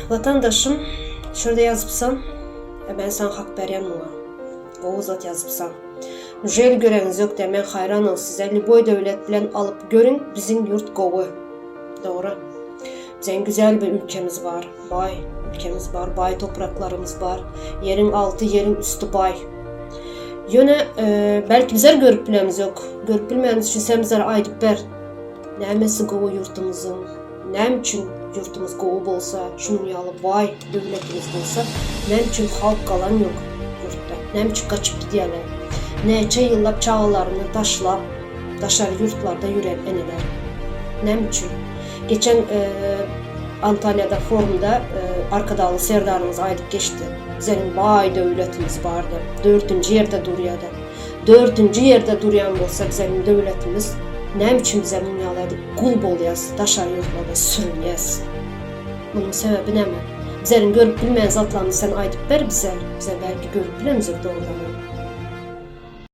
Vatandaşım, şurada yazıbsan, ben sana hak berem ona. O zat yazıbsan. Jel göreviniz yok de, ben hayran ol size. Liboy devlet bilen alıp görün, bizim yurt kovu. Doğru. Bizim güzel bir ülkemiz var. Bay ülkemiz var. Bay topraklarımız var. Yerin altı, yerin üstü bay. Yöne belki bizler görüp bilemiz yok. Görüp bilmemiz için sen bizlere aydıp ber. Nəməsi qovu yurtumuzun, nəm üçün yurtumuz qovub olsa, şunun yalı vay dövlətimiz olsa, nəm üçün xalq qalan yox yurtda, nəm üçün qaçıb gidiyələr, neçə yıllar çağlarını daşlar yurtlarda yürüyen eneler, nəm üçün. Geçen Antalya'da forumda Arkadalı Serdarımız aydıp geçti. Bizim vay dövlətimiz vardı, 4. yerde duruyordu. 4. yerde duruyan olsa bizim dövlətimiz, nəm üçün bizə dünyalarda qul bolayaz, daşar yurtlarda sürünəyəz? Bunun səbəbi nəmi? Bizlərin görüb bilməyən zatlarını sən aydıp ber bizə. Bizə bəlkə görüb biləmizək doğrudan.